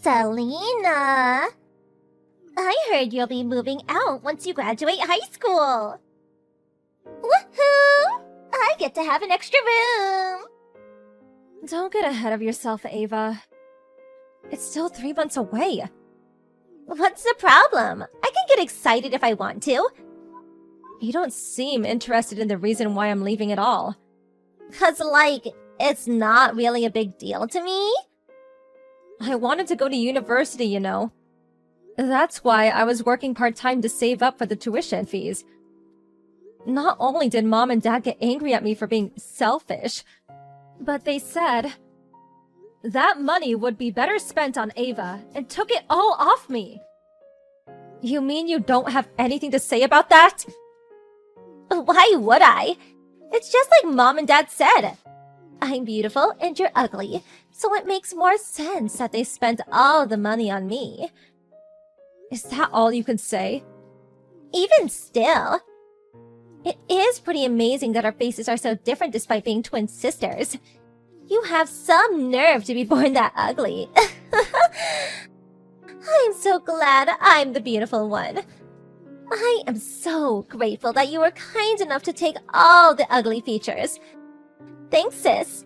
Selena, I heard you'll be moving out once you graduate high school. Woohoo! I get to have an extra room. Don't get ahead of yourself, Ava. It's still 3 months away. What's the problem? I can get excited if I want to. You don't seem interested in the reason why I'm leaving at all. 'Cause, it's not really a big deal to me. I wanted to go to university, you know. That's why I was working part-time to save up for the tuition fees. Not only did Mom and Dad get angry at me for being selfish, but they said that money would be better spent on Ava and took it all off me. You mean you don't have anything to say about that? Why would I? It's just like Mom and Dad said. I'm beautiful and you're ugly, so it makes more sense that they spent all the money on me. Is that all you can say? Even still, it is pretty amazing that our faces are so different despite being twin sisters. You have some nerve to be born that ugly. I'm so glad I'm the beautiful one. I am so grateful that you were kind enough to take all the ugly features. Thanks, sis.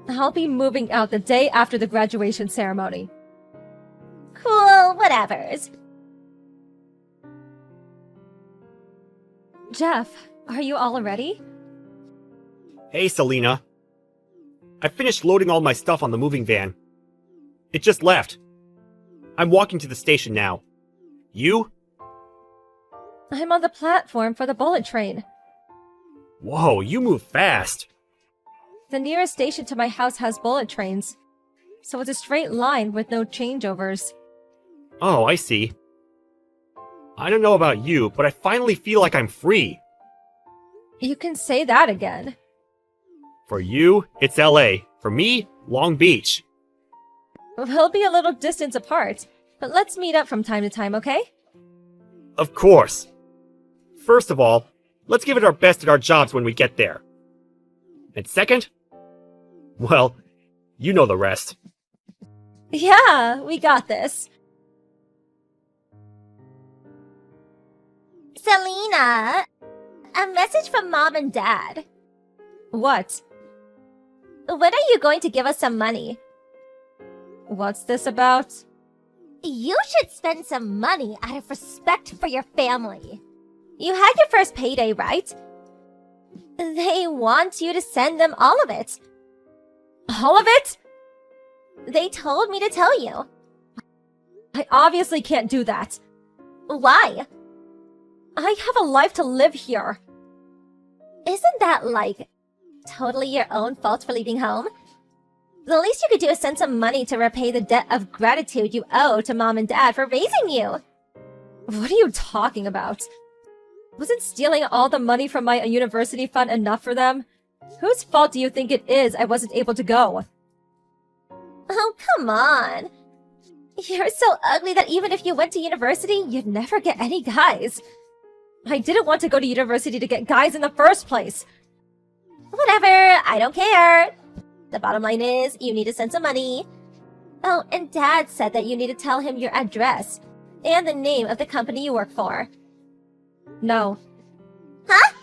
I'll be moving out the day after the graduation ceremony. Cool, whatevers. Jeff, are you all ready? Hey, Selena. I finished loading all my stuff on the moving van. It just left. I'm walking to the station now. You? I'm on the platform for the bullet train. Whoa, you move fast. The nearest station to my house has bullet trains, so it's a straight line with no changeovers. Oh, I see. I don't know about you, but I finally feel like I'm free. You can say that again. For you, it's LA. For me, Long Beach. We'll be a little distance apart, but let's meet up from time to time, okay? Of course. First of all, let's give it our best at our jobs when we get there. And second, well, you know the rest. Yeah, we got this. Selena, a message from Mom and Dad. What? When are you going to give us some money? What's this about? You should spend some money out of respect for your family. You had your first payday, right? They want you to send them all of it. All of it? They told me to tell you. I obviously can't do that. Why? I have a life to live here. Isn't that, totally your own fault for leaving home? The least you could do is send some money to repay the debt of gratitude you owe to Mom and Dad for raising you. What are you talking about? Wasn't stealing all the money from my university fund enough for them? Whose fault do you think it is I wasn't able to go? Oh, come on. You're so ugly that even if you went to university, you'd never get any guys. I didn't want to go to university to get guys in the first place. Whatever, I don't care. The bottom line is, you need to send some money. Oh, and Dad said that you need to tell him your address and the name of the company you work for. No. Huh?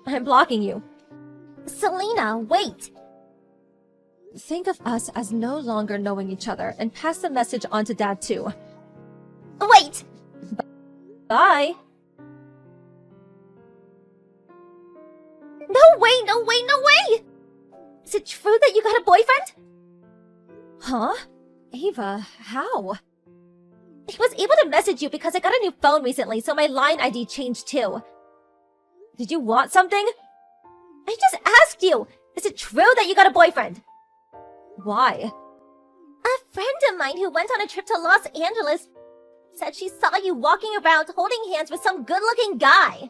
I'm blocking you. Selena, wait. Think of us as no longer knowing each other and pass the message on to Dad too. Wait! Bye! No way, no way, no way! Is it true that you got a boyfriend? Huh? Ava, how? I was able to message you because I got a new phone recently, so my line ID changed too. Did you want something? I just asked you! Is it true that you got a boyfriend? Why? A friend of mine who went on a trip to Los Angeles said she saw you walking around holding hands with some good-looking guy.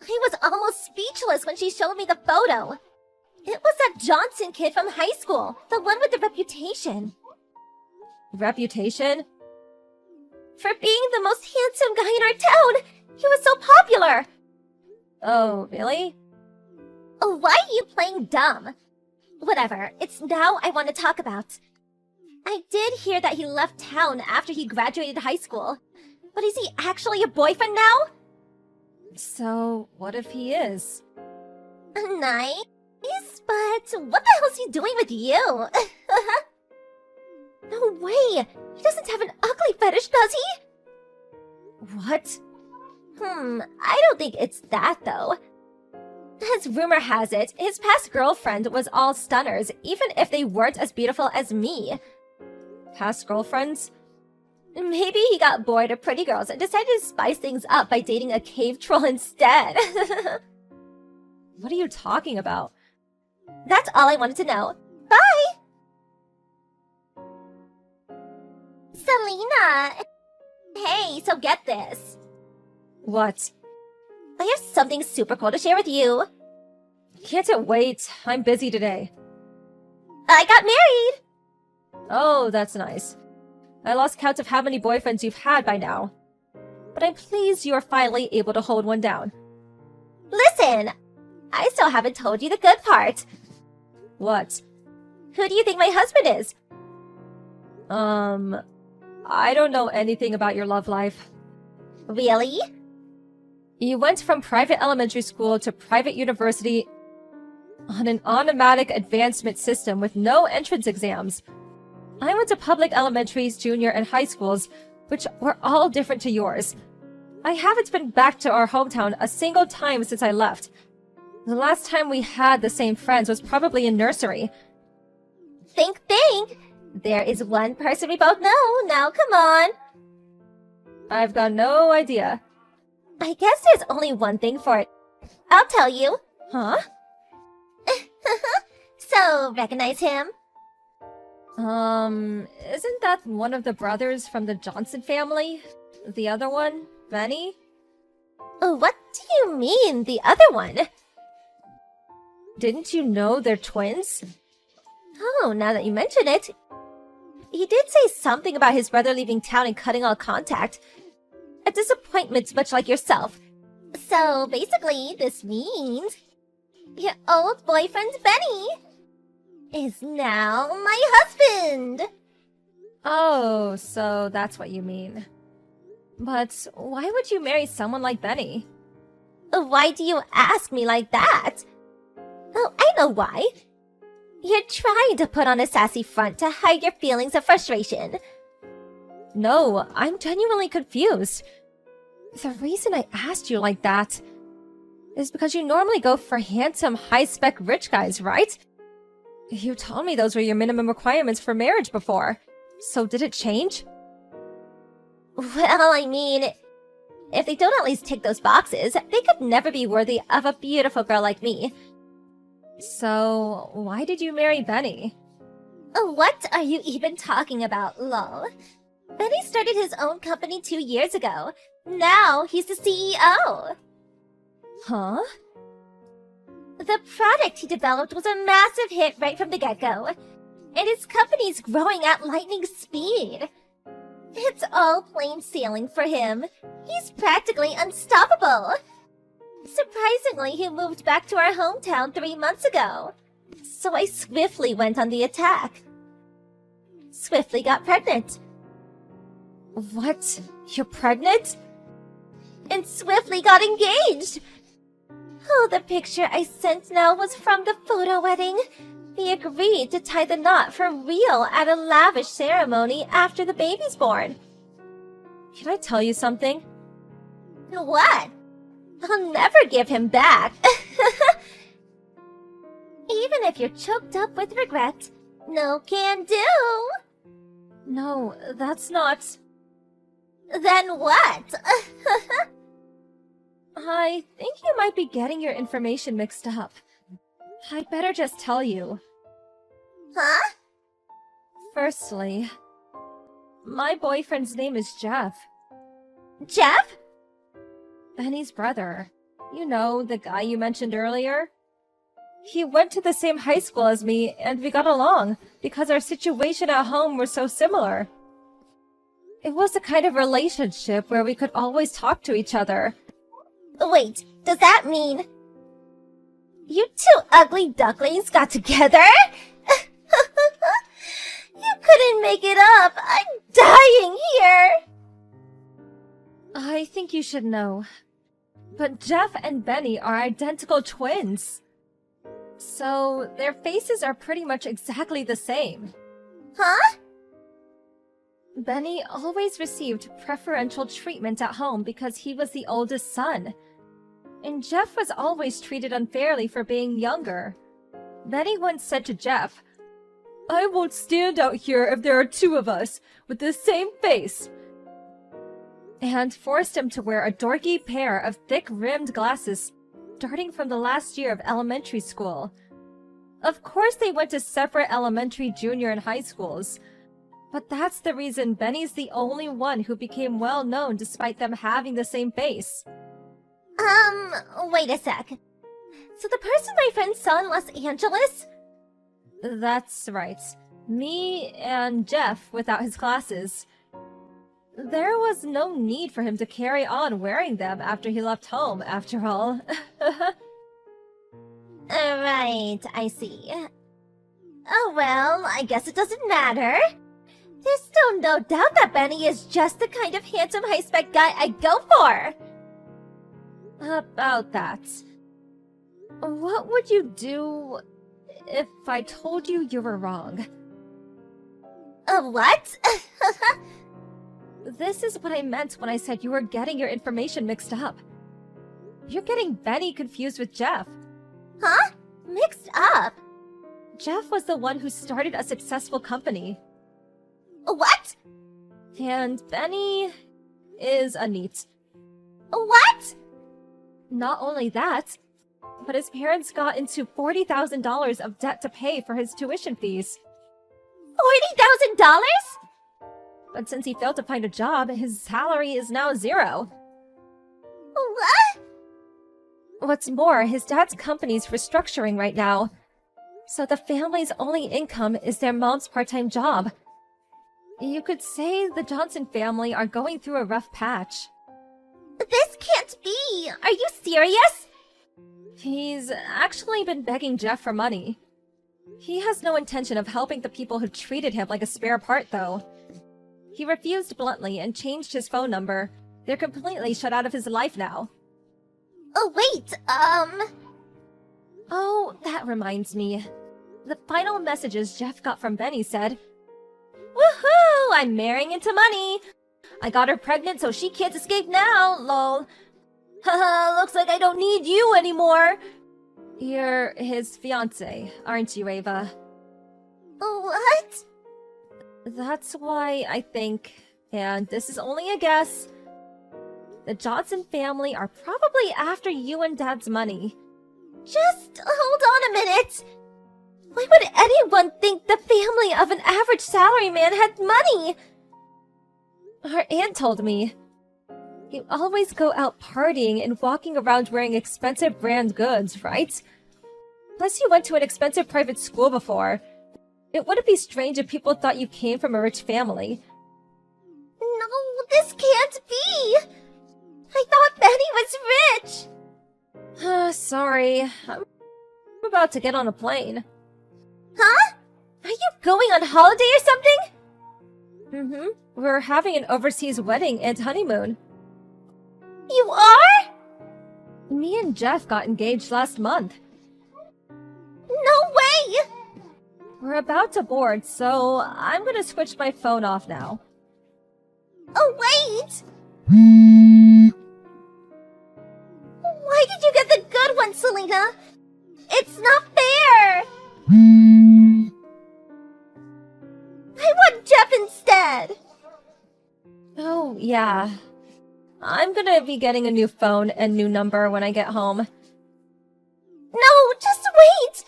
I was almost speechless when she showed me the photo. It was that Johnson kid from high school, the one with the reputation. Reputation? For being the most handsome guy in our town! He was so popular! Oh, really? Why are you playing dumb? Whatever, it's now I want to talk about. I did hear that he left town after he graduated high school. But is he actually your boyfriend now? So, what if he is? Nice, but what the hell's he doing with you? No way! He doesn't have an ugly fetish, does he? What? I don't think it's that, though. As rumor has it, his past girlfriend was all stunners, even if they weren't as beautiful as me. Past girlfriends? Maybe he got bored of pretty girls and decided to spice things up by dating a cave troll instead. What are you talking about? That's all I wanted to know. Bye! Selena! Hey, so get this. What? I have something super cool to share with you. Can't it wait? I'm busy today. I got married! Oh, that's nice. I lost count of how many boyfriends you've had by now. But I'm pleased you are finally able to hold one down. Listen! I still haven't told you the good part. What? Who do you think my husband is? I don't know anything about your love life. Really? You went from private elementary school to private university on an automatic advancement system with no entrance exams. I went to public elementaries, junior, and high schools, which were all different to yours. I haven't been back to our hometown a single time since I left. The last time we had the same friends was probably in nursery. Think. There is one person we both know. Now, come on. I've got no idea. I guess there's only one thing for it. I'll tell you. Huh? So, recognize him? Isn't that one of the brothers from the Johnson family? The other one? Benny? What do you mean, the other one? Didn't you know they're twins? Oh, now that you mention it. He did say something about his brother leaving town and cutting all contact. A disappointment much like yourself. So, basically, this means your old boyfriend, Benny, is now my husband! Oh, so that's what you mean. But why would you marry someone like Benny? Why do you ask me like that? Oh, I know why. You're trying to put on a sassy front to hide your feelings of frustration. No, I'm genuinely confused. The reason I asked you like that is because you normally go for handsome, high-spec rich guys, right? You told me those were your minimum requirements for marriage before. So did it change? Well, I mean, if they don't at least tick those boxes, they could never be worthy of a beautiful girl like me. So, why did you marry Benny? What are you even talking about, lol? Benny started his own company 2 years ago. Now he's the CEO. Huh? The product he developed was a massive hit right from the get-go, and his company's growing at lightning speed. It's all plain sailing for him. He's practically unstoppable. Surprisingly, he moved back to our hometown 3 months ago. So I swiftly went on the attack. Swiftly got pregnant. What? You're pregnant? And swiftly got engaged. Oh, the picture I sent now was from the photo wedding. They agreed to tie the knot for real at a lavish ceremony after the baby's born. Can I tell you something? What? I'll never give him back. Even if you're choked up with regret, no can do. No, that's not... Then what? I think you might be getting your information mixed up. I'd better just tell you. Huh? Firstly, my boyfriend's name is Jeff. Jeff? Benny's brother. You know, the guy you mentioned earlier? He went to the same high school as me, and we got along, because our situation at home were so similar. It was the kind of relationship where we could always talk to each other. Wait, does that mean You two ugly ducklings got together? You couldn't make it up. I'm dying here. I think you should know. But Jeff and Benny are identical twins. So their faces are pretty much exactly the same. Huh? Benny always received preferential treatment at home because he was the oldest son. And Jeff was always treated unfairly for being younger. Benny once said to Jeff, "I won't stand out here if there are two of us with the same face," and forced him to wear a dorky pair of thick-rimmed glasses starting from the last year of elementary school. Of course they went to separate elementary, junior, and high schools, but that's the reason Benny's the only one who became well-known despite them having the same face. Wait a sec. So the person my friend saw in Los Angeles? That's right. Me and Jeff without his glasses. There was no need for him to carry on wearing them after he left home, after all. Right, I see. Oh well, I guess it doesn't matter. There's still no doubt that Benny is just the kind of handsome high-spec guy I'd go for. About that. What would you do if I told you you were wrong? What? This is what I meant when I said you were getting your information mixed up. You're getting Benny confused with Jeff. Huh? Mixed up? Jeff was the one who started a successful company. What? And Benny is a NEET. What? Not only that, but his parents got into $40,000 of debt to pay for his tuition fees. $40,000? But since he failed to find a job, his salary is now $0. What? What's more, his dad's company's restructuring right now, so the family's only income is their mom's part-time job. You could say the Johnson family are going through a rough patch. This can't be! Are you serious? He's actually been begging Jeff for money. He has no intention of helping the people who treated him like a spare part, though. He refused bluntly and changed his phone number. They're completely shut out of his life now. Oh, wait, Oh, that reminds me. The final messages Jeff got from Benny said, "Woohoo! I'm marrying into money! I got her pregnant so she can't escape now, lol. Haha, looks like I don't need you anymore." You're his fiancé, aren't you, Ava? What? That's why I think, and this is only a guess, the Johnson family are probably after you and Dad's money. Just hold on a minute. Why would anyone think the family of an average salaryman had money? Our aunt told me. You always go out partying and walking around wearing expensive brand goods, right? Plus you went to an expensive private school before. It wouldn't be strange if people thought you came from a rich family. No, this can't be. I thought Benny was rich. Sorry. I'm about to get on a plane. Huh? Are you going on holiday or something? Mm-hmm. We're having an overseas wedding and honeymoon. You are? Me and Jeff got engaged last month. No way! We're about to board, so I'm gonna switch my phone off now. Oh, wait! Why did you get the good one, Selena? It's not fair! I want Jeff instead! Oh, yeah. I'm gonna be getting a new phone and new number when I get home. No, just wait!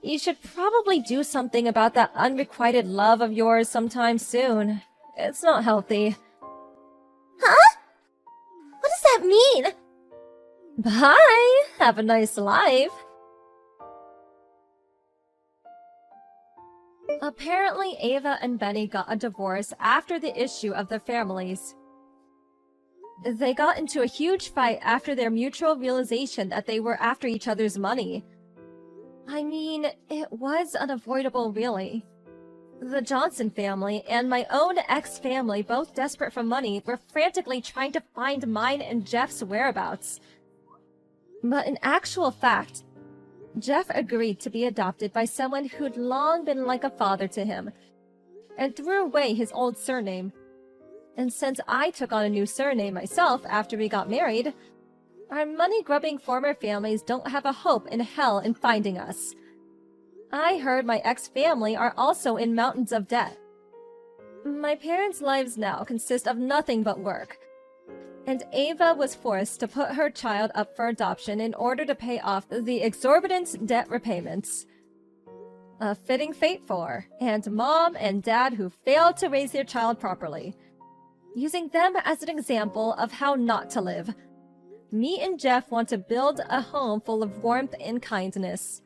You should probably do something about that unrequited love of yours sometime soon. It's not healthy. Huh? What does that mean? Bye! Have a nice life. Apparently, Ava and Benny got a divorce after the issue of their families. They got into a huge fight after their mutual realization that they were after each other's money. I mean, it was unavoidable, really. The Johnson family and my own ex-family, both desperate for money, were frantically trying to find mine and Jeff's whereabouts. But in actual fact, Jeff agreed to be adopted by someone who'd long been like a father to him, and threw away his old surname. And since I took on a new surname myself after we got married, our money-grubbing former families don't have a hope in hell in finding us. I heard my ex-family are also in mountains of debt. My parents' lives now consist of nothing but work, and Ava was forced to put her child up for adoption in order to pay off the exorbitant debt repayments. A fitting fate for and mom and dad who failed to raise their child properly, using them as an example of how not to live. Me and Jeff want to build a home full of warmth and kindness.